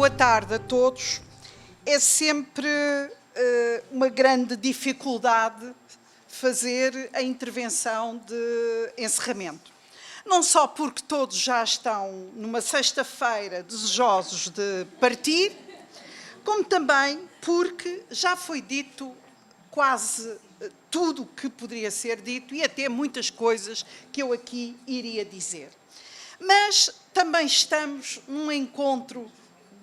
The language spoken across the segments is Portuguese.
Boa tarde a todos. É sempre uma grande dificuldade fazer a intervenção de encerramento. Não só porque todos já estão numa sexta-feira desejosos de partir, como também porque já foi dito quase tudo o que poderia ser dito e até muitas coisas que eu aqui iria dizer. Mas também estamos num encontro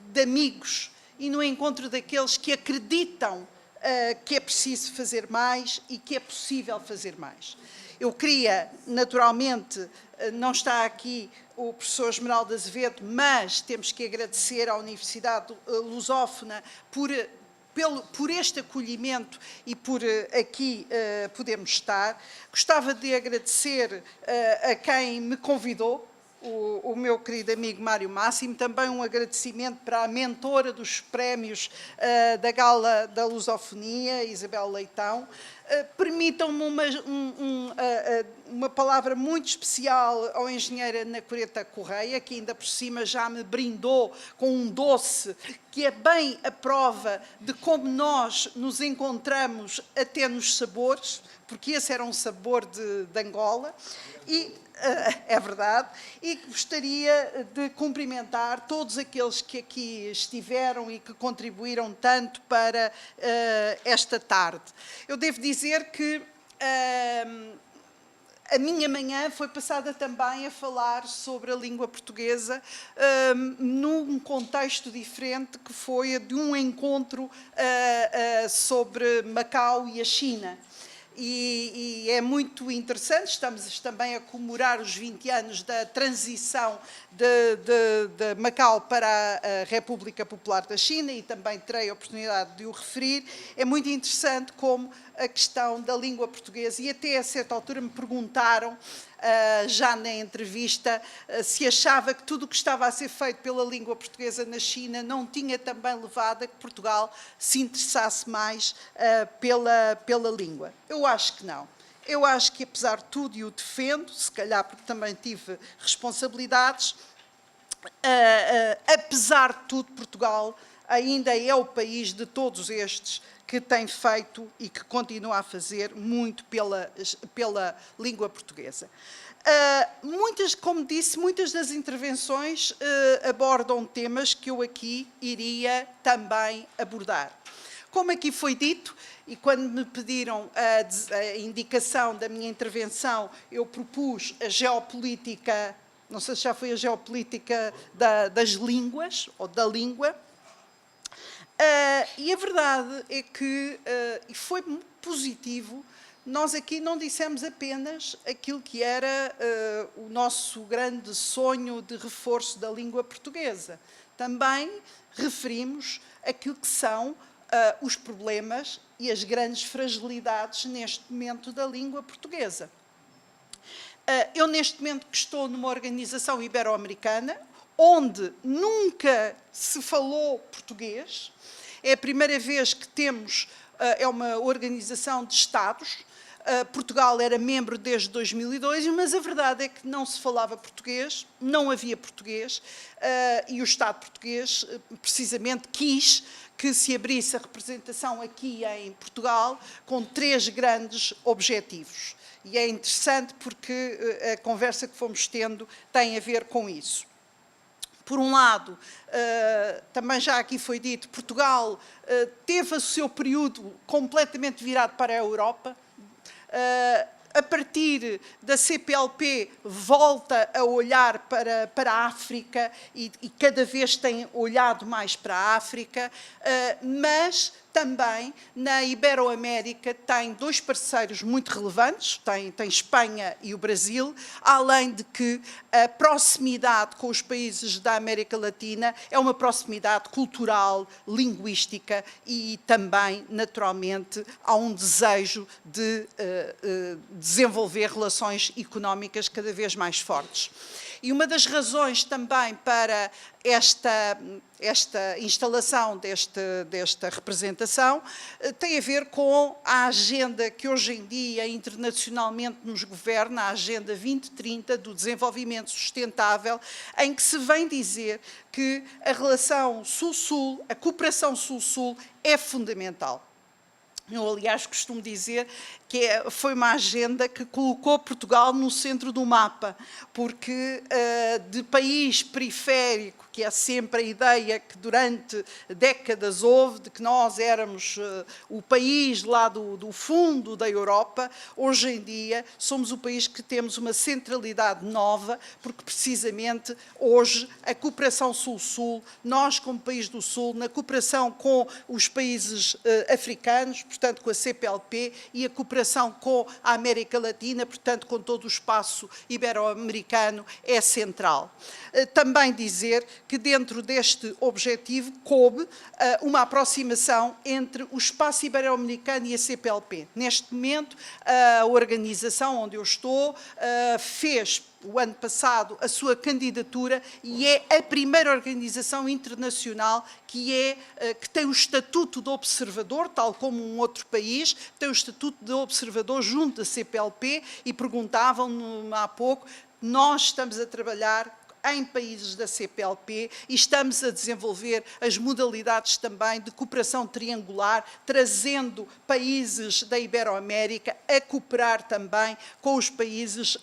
de amigos e no encontro daqueles que acreditam que é preciso fazer mais e que é possível fazer mais. Eu queria, naturalmente, não está aqui o professor Esmeralda Azevedo, mas temos que agradecer à Universidade Lusófona por este acolhimento e por aqui podermos estar. Gostava de agradecer a quem me convidou, o meu querido amigo Mário Máximo, também um agradecimento para a mentora dos prémios da Gala da Lusofonia, Isabel Leitão. Permitam-me uma palavra muito especial ao engenheiro Ana Coreta Correia, que ainda por cima já me brindou com um doce que é bem a prova de como nós nos encontramos até nos sabores, porque esse era um sabor de Angola, e é verdade, e gostaria de cumprimentar todos aqueles que aqui estiveram e que contribuíram tanto para esta tarde. Eu devo dizer que a minha manhã foi passada também a falar sobre a língua portuguesa num contexto diferente, que foi a de um encontro sobre Macau e a China. E é muito interessante, estamos também a comemorar os 20 anos da transição de Macau para a República Popular da China e também terei a oportunidade de o referir. É muito interessante como a questão da língua portuguesa, e até a certa altura me perguntaram, já na entrevista, se achava que tudo o que estava a ser feito pela língua portuguesa na China não tinha também levado a que Portugal se interessasse mais pela língua. Eu acho que não. Eu acho que, apesar de tudo, e o defendo, se calhar porque também tive responsabilidades, apesar de tudo, Portugal ainda é o país de todos estes que tem feito e que continua a fazer muito pela língua portuguesa. Como disse, muitas das intervenções abordam temas que eu aqui iria também abordar. Como aqui foi dito, e quando me pediram a indicação da minha intervenção, eu propus a geopolítica, não sei se já foi a geopolítica das línguas, ou da língua. E a verdade é que, e foi muito positivo, nós aqui não dissemos apenas aquilo que era o nosso grande sonho de reforço da língua portuguesa. Também referimos aquilo que são os problemas e as grandes fragilidades neste momento da língua portuguesa. Eu, neste momento, que estou numa organização ibero-americana, onde nunca se falou português, é a primeira vez que temos, é uma organização de Estados. Portugal era membro desde 2002, mas a verdade é que não se falava português, não havia português, e o Estado português, precisamente, quis que se abrisse a representação aqui em Portugal com 3 grandes objetivos. E é interessante porque a conversa que fomos tendo tem a ver com isso. Por um lado, também já aqui foi dito, Portugal teve o seu período completamente virado para a Europa. A partir da CPLP volta a olhar para a África e cada vez tem olhado mais para a África, mas também na Ibero-América tem 2 parceiros muito relevantes, tem Espanha e o Brasil, além de que a proximidade com os países da América Latina é uma proximidade cultural, linguística e também, naturalmente, há um desejo de desenvolver relações económicas cada vez mais fortes. E uma das razões também para esta instalação desta representação tem a ver com a agenda que hoje em dia internacionalmente nos governa, a Agenda 2030 do desenvolvimento sustentável, em que se vem dizer que a relação Sul-Sul, a cooperação Sul-Sul é fundamental. Eu, aliás, costumo dizer que foi uma agenda que colocou Portugal no centro do mapa, porque de país periférico, que é sempre a ideia que durante décadas houve, de que nós éramos o país lá do fundo da Europa, hoje em dia somos o país que temos uma centralidade nova, porque precisamente hoje a cooperação Sul-Sul, nós como país do Sul, na cooperação com os países africanos, portanto com a CPLP, e a cooperação com a América Latina, portanto com todo o espaço ibero-americano, é central. Também dizer que dentro deste objetivo coube uma aproximação entre o espaço ibero-americano e a CPLP. Neste momento, a organização onde eu estou fez o ano passado a sua candidatura e é a primeira organização internacional que tem o estatuto de observador, tal como um outro país, tem o estatuto de observador junto da CPLP, e perguntavam-me há pouco, nós estamos a trabalhar em países da CPLP e estamos a desenvolver as modalidades também de cooperação triangular, trazendo países da Ibero-América a cooperar também com os países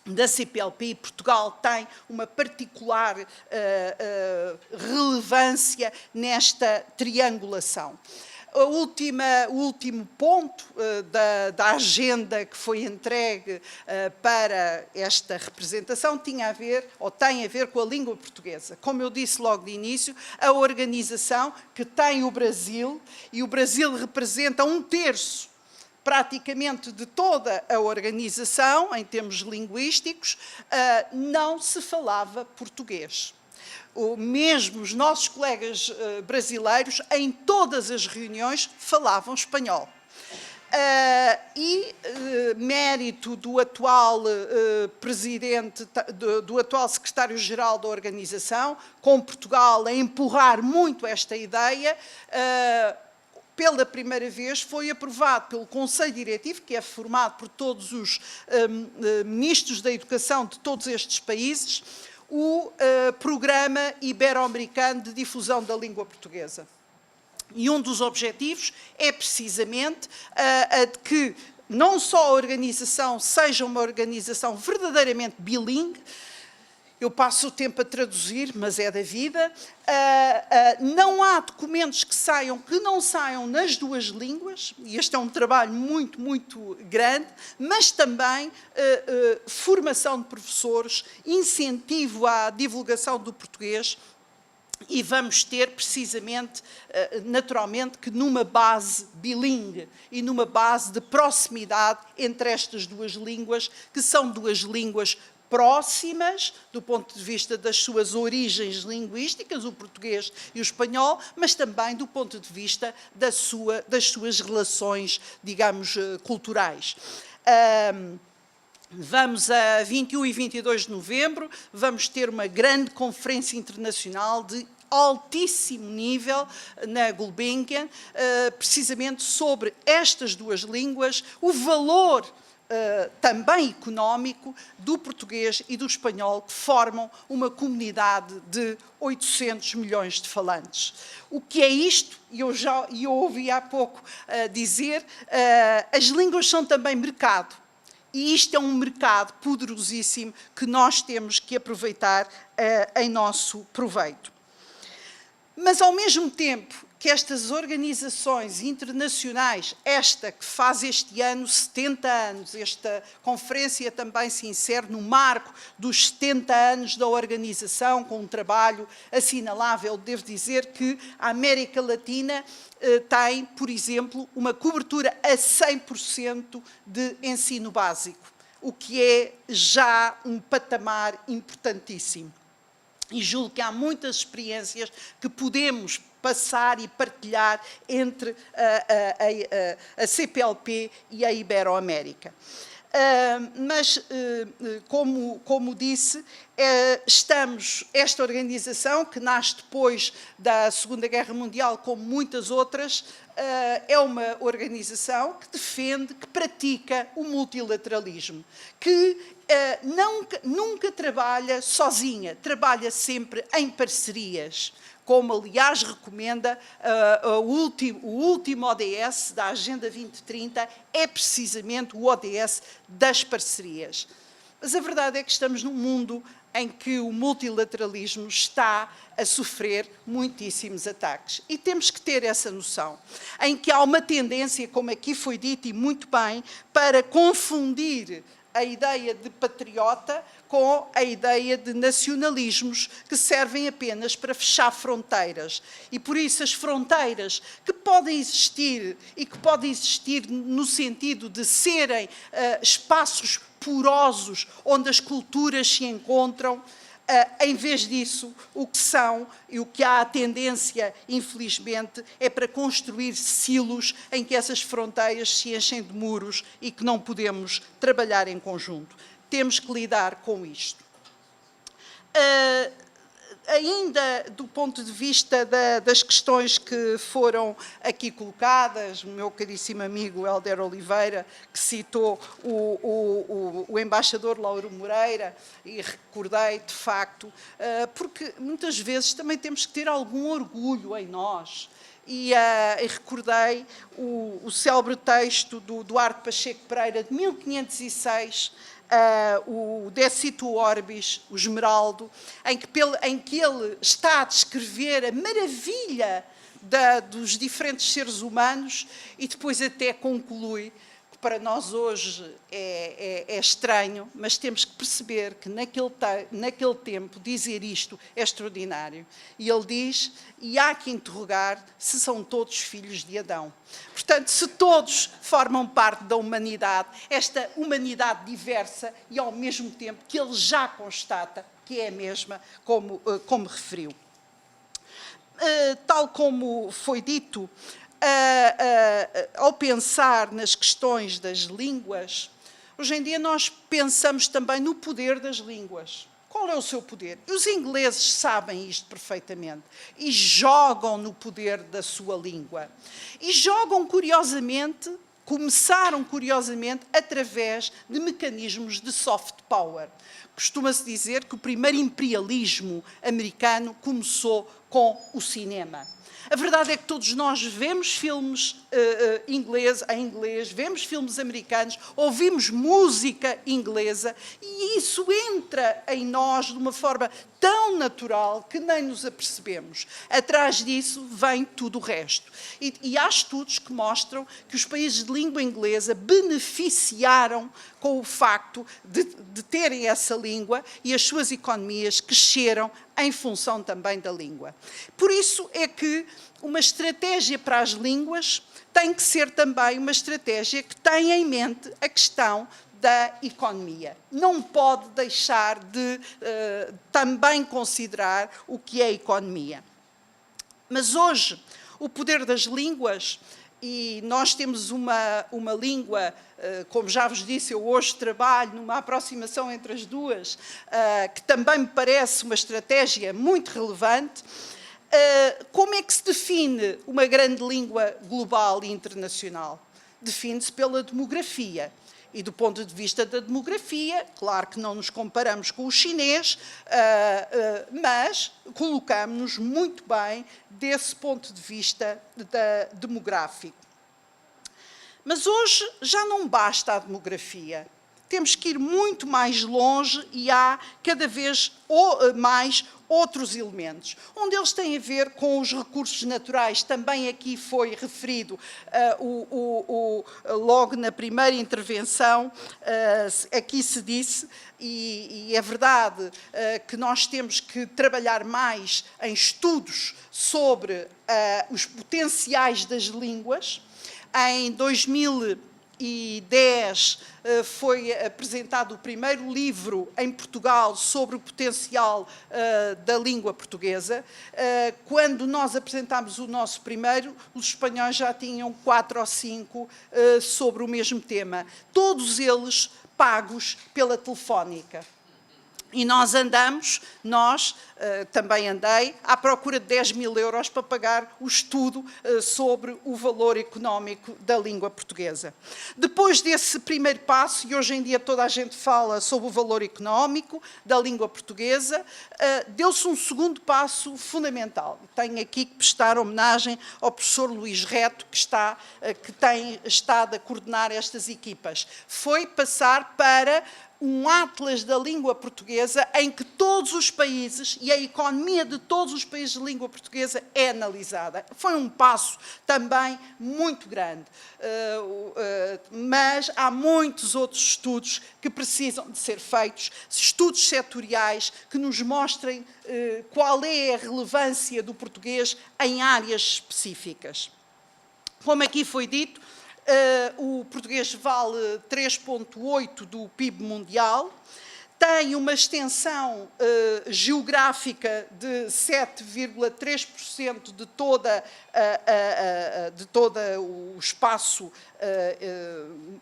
da CPLP, e Portugal tem uma particular relevância nesta triangulação. O último ponto da agenda que foi entregue para esta representação tem a ver com a língua portuguesa. Como eu disse logo de início, a organização que tem o Brasil, e o Brasil representa 1/3 praticamente de toda a organização, em termos linguísticos, não se falava português. Mesmo os nossos colegas brasileiros, em todas as reuniões, falavam espanhol. Mérito do atual presidente, do atual secretário-geral da organização, com Portugal a empurrar muito esta ideia, pela primeira vez foi aprovado pelo Conselho Diretivo, que é formado por todos os ministros da Educação de todos estes países, o Programa Ibero-Americano de Difusão da Língua Portuguesa. E um dos objetivos é precisamente a de que não só a organização seja uma organização verdadeiramente bilingue. Eu passo o tempo a traduzir, mas é da vida. Não há documentos que não saiam nas duas línguas, e este é um trabalho muito, muito grande, mas também formação de professores, incentivo à divulgação do português, e vamos ter precisamente, naturalmente, que numa base bilingue e numa base de proximidade entre estas duas línguas, que são duas línguas próximas do ponto de vista das suas origens linguísticas, o português e o espanhol, mas também do ponto de vista das suas relações, digamos, culturais. Vamos a 21 e 22 de novembro, vamos ter uma grande conferência internacional de altíssimo nível na Gulbenkian, precisamente sobre estas duas línguas, o valor também económico do português e do espanhol, que formam uma comunidade de 800 milhões de falantes. O que é isto? Eu ouvi há pouco dizer, as línguas são também mercado. E isto é um mercado poderosíssimo que nós temos que aproveitar em nosso proveito. Mas, ao mesmo tempo que estas organizações internacionais, esta que faz este ano 70 anos, esta conferência também se insere no marco dos 70 anos da organização, com um trabalho assinalável. Devo dizer que a América Latina tem, por exemplo, uma cobertura a 100% de ensino básico, o que é já um patamar importantíssimo. E julgo que há muitas experiências que podemos passar e partilhar entre a CPLP e a Ibero-América. Mas, como disse, esta organização, que nasce depois da Segunda Guerra Mundial, como muitas outras, é uma organização que defende, que pratica o multilateralismo, que nunca trabalha sozinha, trabalha sempre em parcerias, como, aliás, recomenda o último ODS da Agenda 2030, é precisamente o ODS das parcerias. Mas a verdade é que estamos num mundo em que o multilateralismo está a sofrer muitíssimos ataques. E temos que ter essa noção, em que há uma tendência, como aqui foi dito e muito bem, para confundir a ideia de patriota com a ideia de nacionalismos que servem apenas para fechar fronteiras. E por isso as fronteiras que podem existir e que podem existir no sentido de serem espaços porosos onde as culturas se encontram, em vez disso, o que são e o que há a tendência, infelizmente, é para construir silos em que essas fronteiras se enchem de muros e que não podemos trabalhar em conjunto. Temos que lidar com isto. Ainda do ponto de vista das questões que foram aqui colocadas, o meu caríssimo amigo Helder Oliveira, que citou o embaixador Lauro Moreira, e recordei, de facto, porque muitas vezes também temos que ter algum orgulho em nós. E recordei o célebre texto do Duarte Pacheco Pereira, de 1506, o De Situ Orbis, o Esmeraldo, em que ele está a descrever a maravilha dos diferentes seres humanos e depois até conclui que para nós hoje é estranho, mas temos que perceber que naquele tempo dizer isto é extraordinário. E ele diz, e há que interrogar se são todos filhos de Adão. Portanto, se todos formam parte da humanidade, esta humanidade diversa e ao mesmo tempo que ele já constata que é a mesma, como referiu. Tal como foi dito, ao pensar nas questões das línguas, hoje em dia nós pensamos também no poder das línguas. Qual é o seu poder? Os ingleses sabem isto perfeitamente e jogam no poder da sua língua. E jogam curiosamente, começaram curiosamente, através de mecanismos de soft power. Costuma-se dizer que o primeiro imperialismo americano começou com o cinema. A verdade é que todos nós vemos filmes em inglês, vemos filmes americanos, ouvimos música inglesa e isso entra em nós de uma forma tão natural que nem nos apercebemos. Atrás disso vem tudo o resto. E há estudos que mostram que os países de língua inglesa beneficiaram com o facto de terem essa língua e as suas economias cresceram em função também da língua. Por isso é que uma estratégia para as línguas tem que ser também uma estratégia que tenha em mente a questão da economia. Não pode deixar de também considerar o que é a economia. Mas hoje, o poder das línguas, e nós temos uma língua, como já vos disse, eu hoje trabalho numa aproximação entre as duas, que também me parece uma estratégia muito relevante. Como é que se define uma grande língua global e internacional? Define-se pela demografia. E do ponto de vista da demografia, claro que não nos comparamos com o chinês, mas colocamos-nos muito bem desse ponto de vista demográfico. Mas hoje já não basta a demografia. Temos que ir muito mais longe e há cada vez mais outros elementos. Um deles tem a ver com os recursos naturais. Também aqui foi referido, logo na primeira intervenção, aqui se disse, e é verdade, que nós temos que trabalhar mais em estudos sobre os potenciais das línguas. Em 2000 2010 foi apresentado o primeiro livro em Portugal sobre o potencial da língua portuguesa. Quando nós apresentámos o nosso primeiro, os espanhóis já tinham 4 ou 5 sobre o mesmo tema. Todos eles pagos pela Telefónica. E nós também andei, à procura de 10.000 euros para pagar o estudo sobre o valor económico da língua portuguesa. Depois desse primeiro passo, e hoje em dia toda a gente fala sobre o valor económico da língua portuguesa, deu-se um segundo passo fundamental. Tenho aqui que prestar homenagem ao professor Luís Reto, que tem estado a coordenar estas equipas. Foi passar para um atlas da língua portuguesa em que todos os países e a economia de todos os países de língua portuguesa é analisada. Foi um passo também muito grande, mas há muitos outros estudos que precisam de ser feitos, estudos setoriais que nos mostrem qual é a relevância do português em áreas específicas. Como aqui foi dito, o português vale 3,8% do PIB mundial, tem uma extensão geográfica de 7,3% de todo o espaço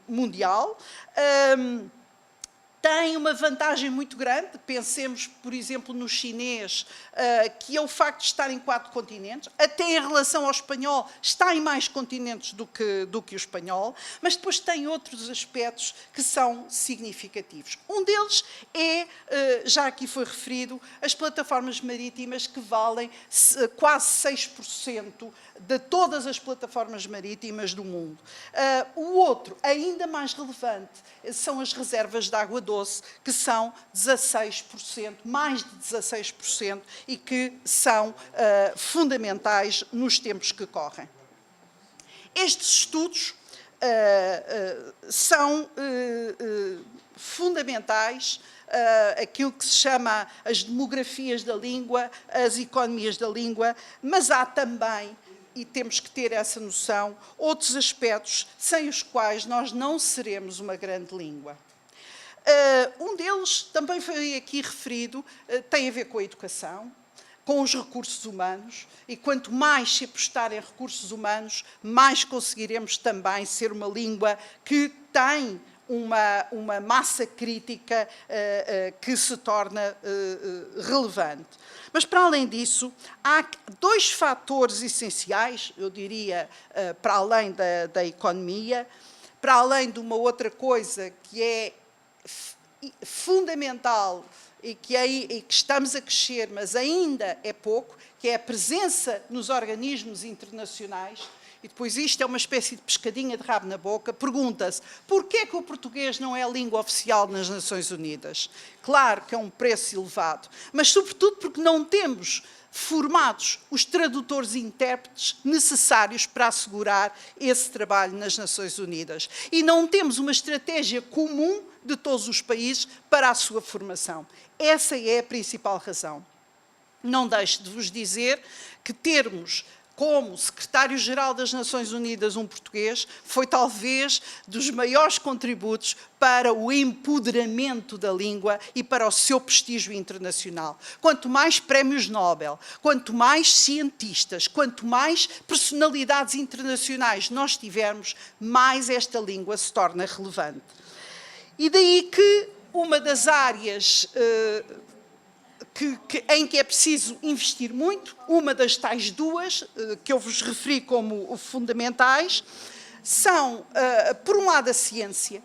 mundial. Tem uma vantagem muito grande, pensemos, por exemplo, no chinês, que é o facto de estar em 4 continentes, até em relação ao espanhol, está em mais continentes do que o espanhol, mas depois tem outros aspectos que são significativos. Um deles é, já aqui foi referido, as plataformas marítimas que valem quase 6% de todas as plataformas marítimas do mundo. O outro, ainda mais relevante, são as reservas de água doce, que são 16%, mais de 16%, e que são fundamentais nos tempos que correm. Estes estudos são fundamentais, aquilo que se chama as demografias da língua, as economias da língua, mas há também, e temos que ter essa noção, outros aspectos sem os quais nós não seremos uma grande língua. Um deles, também foi aqui referido, tem a ver com a educação, com os recursos humanos, e quanto mais se apostar em recursos humanos, mais conseguiremos também ser uma língua que tem uma massa crítica que se torna relevante. Mas, para além disso, há 2 fatores essenciais, eu diria, para além da economia, para além de uma outra coisa que é fundamental e que estamos a crescer, mas ainda é pouco, que é a presença nos organismos internacionais. E depois isto é uma espécie de pescadinha de rabo na boca. Pergunta-se, porquê que o português não é a língua oficial nas Nações Unidas? Claro que é um preço elevado, mas sobretudo porque não temos formados os tradutores e intérpretes necessários para assegurar esse trabalho nas Nações Unidas. E não temos uma estratégia comum de todos os países para a sua formação. Essa é a principal razão. Não deixo de vos dizer que termos como secretário-geral das Nações Unidas um português foi talvez dos maiores contributos para o empoderamento da língua e para o seu prestígio internacional. Quanto mais prémios Nobel, quanto mais cientistas, quanto mais personalidades internacionais nós tivermos, mais esta língua se torna relevante. E daí que uma das áreas em que é preciso investir muito, uma das tais 2 que eu vos referi como fundamentais, são, por um lado, a ciência,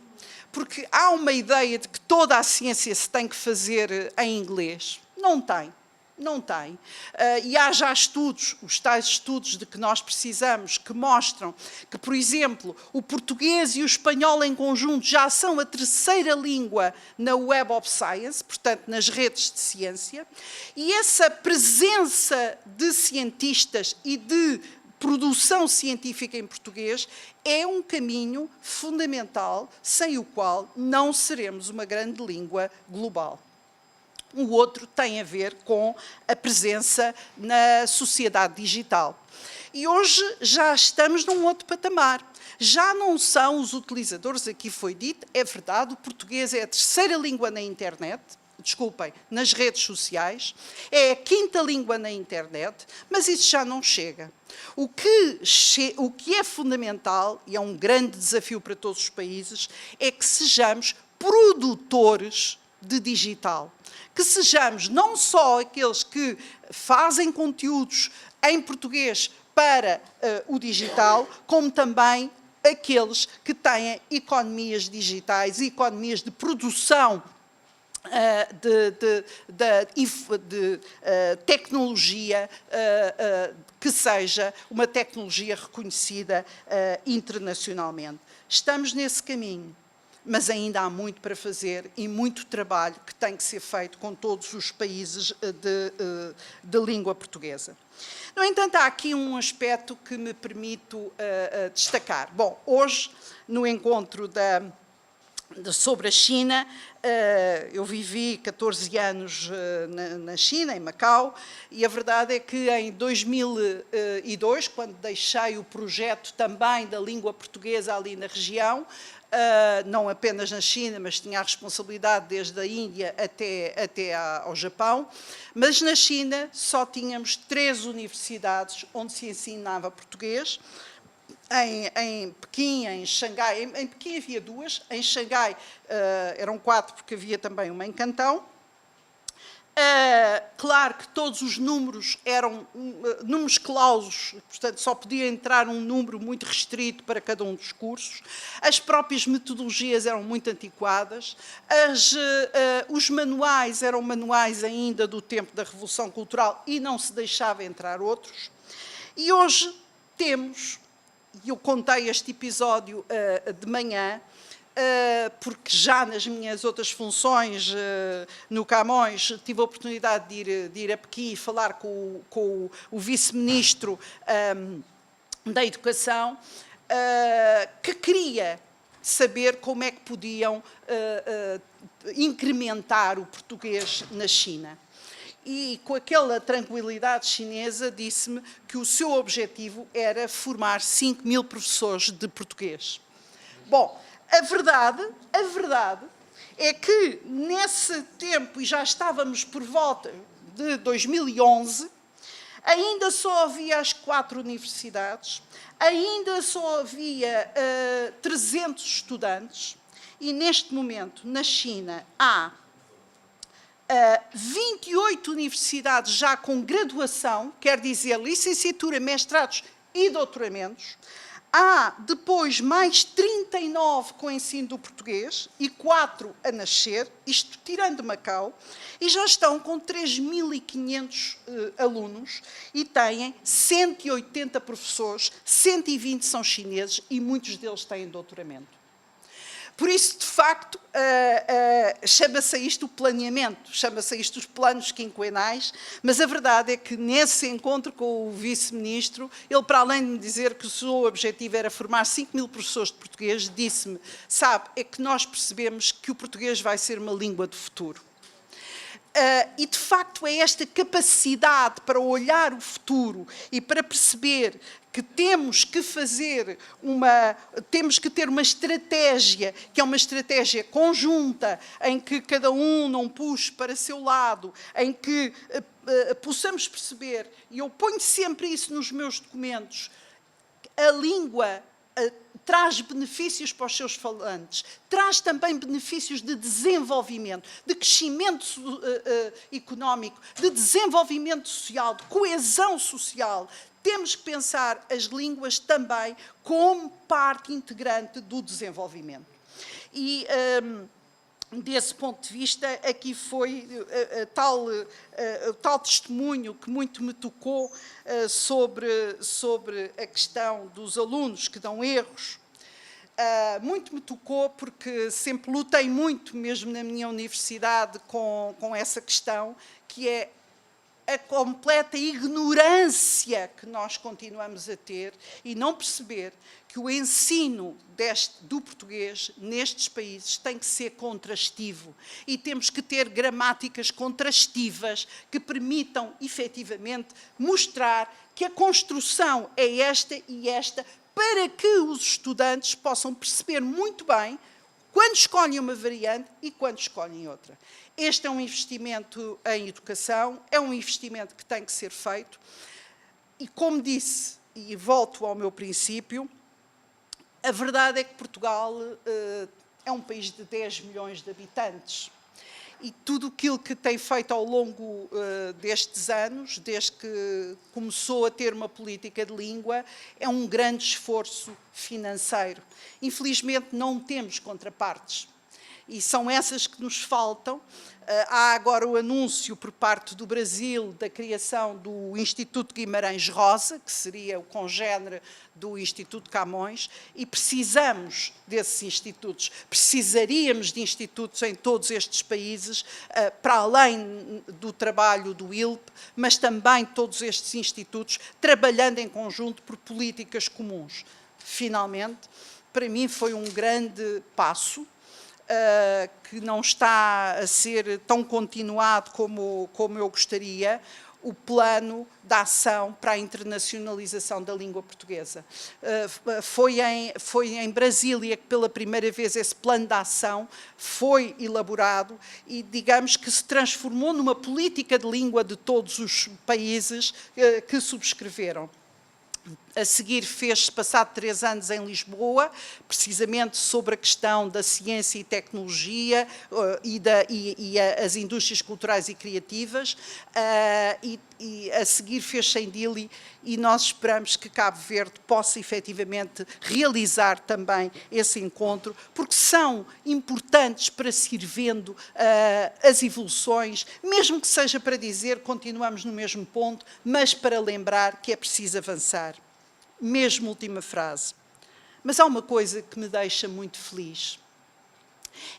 porque há uma ideia de que toda a ciência se tem que fazer em inglês. Não tem. Não tem. E há já estudos, os tais estudos de que nós precisamos, que mostram que, por exemplo, o português e o espanhol em conjunto já são a 3ª língua na Web of Science, portanto, nas redes de ciência, e essa presença de cientistas e de produção científica em português é um caminho fundamental, sem o qual não seremos uma grande língua global. O outro tem a ver com a presença na sociedade digital. E hoje já estamos num outro patamar. Já não são os utilizadores, aqui foi dito, é verdade, o português é a terceira língua na internet, desculpem, nas redes sociais, é a quinta língua na internet, mas isso já não chega. O que é fundamental, e é um grande desafio para todos os países, é que sejamos produtores de digital. Que sejamos não só aqueles que fazem conteúdos em português para o digital, como também aqueles que têm economias digitais, economias de produção de tecnologia que seja uma tecnologia reconhecida internacionalmente. Estamos nesse caminho, mas ainda há muito para fazer e muito trabalho que tem que ser feito com todos os países de língua portuguesa. No entanto, há aqui um aspecto que me permito destacar. Bom, hoje, no encontro sobre a China, eu vivi 14 anos na China, em Macau, e a verdade é que em 2002, quando deixei o projeto também da língua portuguesa ali na região, não apenas na China, mas tinha a responsabilidade desde a Índia até ao Japão, mas na China só tínhamos 3 universidades onde se ensinava português. Em Pequim, em Xangai, em Pequim havia 2, em Xangai eram 4, porque havia também uma em Cantão. Claro que todos os números eram números clausos, portanto só podia entrar um número muito restrito para cada um dos cursos. As próprias metodologias eram muito antiquadas, os manuais eram manuais ainda do tempo da Revolução Cultural e não se deixava entrar outros. E hoje temos, e eu contei este episódio de manhã, porque já nas minhas outras funções no Camões tive a oportunidade de ir a Pequim e falar com o vice-ministro da Educação, que queria saber como é que podiam incrementar o português na China. E com aquela tranquilidade chinesa disse-me que o seu objetivo era formar 5.000 professores de português. Bom, a verdade é que nesse tempo, e já estávamos por volta de 2011, ainda só havia as 4 universidades, ainda só havia 300 estudantes, e neste momento, na China, há 28 universidades já com graduação, quer dizer, licenciatura, mestrados e doutoramentos. Há depois mais 39 com ensino do português e 4 a nascer, isto tirando Macau, e já estão com 3.500 alunos e têm 180 professores, 120 são chineses e muitos deles têm doutoramento. Por isso, de facto, chama-se a isto o planeamento, chama-se a isto os planos quinquenais, mas a verdade é que nesse encontro com o vice-ministro, ele, para além de me dizer que o seu objetivo era formar 5.000 professores de português, disse-me, sabe, é que nós percebemos que o português vai ser uma língua do futuro. E, de facto, é esta capacidade para olhar o futuro e para perceber que temos que ter uma estratégia, que é uma estratégia conjunta, em que cada um não puxe para seu lado, em que possamos perceber, e eu ponho sempre isso nos meus documentos, a língua traz benefícios para os seus falantes, traz também benefícios de desenvolvimento, de crescimento económico, de desenvolvimento social, de coesão social. Temos que pensar as línguas também como parte integrante do desenvolvimento. E, desse ponto de vista, aqui foi tal testemunho que muito me tocou sobre a questão dos alunos que dão erros. Muito me tocou porque sempre lutei muito, mesmo na minha universidade, com essa questão, que é a completa ignorância que nós continuamos a ter e não perceber que o ensino do português nestes países tem que ser contrastivo e temos que ter gramáticas contrastivas que permitam, efetivamente, mostrar que a construção é esta e esta, para que os estudantes possam perceber muito bem quando escolhem uma variante e quando escolhem outra. Este é um investimento em educação, é um investimento que tem que ser feito e, como disse, e volto ao meu princípio, a verdade é que Portugal é um país de 10 milhões de habitantes e tudo aquilo que tem feito ao longo destes anos, desde que começou a ter uma política de língua, é um grande esforço financeiro. Infelizmente não temos contrapartes. E são essas que nos faltam. Há agora o anúncio por parte do Brasil da criação do Instituto Guimarães Rosa, que seria o congénere do Instituto Camões, e precisamos desses institutos. Precisaríamos de institutos em todos estes países, para além do trabalho do ILP, mas também todos estes institutos trabalhando em conjunto por políticas comuns. Finalmente, para mim foi um grande passo, que não está a ser tão continuado como eu gostaria, o plano de ação para a internacionalização da língua portuguesa. Foi em Brasília que pela primeira vez esse plano de ação foi elaborado e digamos que se transformou numa política de língua de todos os países que subscreveram. A seguir fez-se, passado 3 anos, em Lisboa, precisamente sobre a questão da ciência e tecnologia e as indústrias culturais e criativas, e a seguir fez-se em Dili, e nós esperamos que Cabo Verde possa efetivamente realizar também esse encontro, porque são importantes para se ir vendo as evoluções, mesmo que seja para dizer que continuamos no mesmo ponto, mas para lembrar que é preciso avançar. Mesmo última frase. Mas há uma coisa que me deixa muito feliz.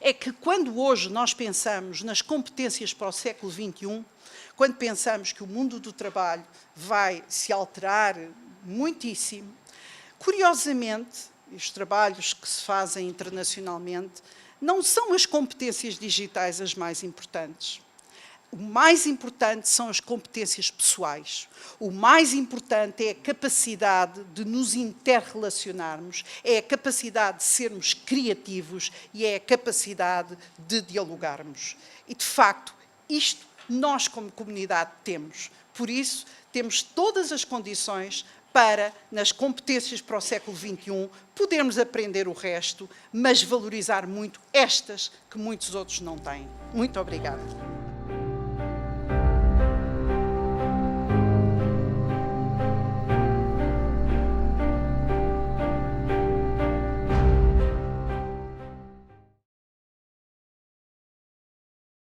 É que quando hoje nós pensamos nas competências para o século XXI, quando pensamos que o mundo do trabalho vai se alterar muitíssimo, curiosamente, os trabalhos que se fazem internacionalmente, não são as competências digitais as mais importantes. O mais importante são as competências pessoais. O mais importante é a capacidade de nos interrelacionarmos, é a capacidade de sermos criativos e é a capacidade de dialogarmos. E, de facto, isto nós, como comunidade, temos. Por isso, temos todas as condições para, nas competências para o século XXI, podermos aprender o resto, mas valorizar muito estas que muitos outros não têm. Muito obrigada.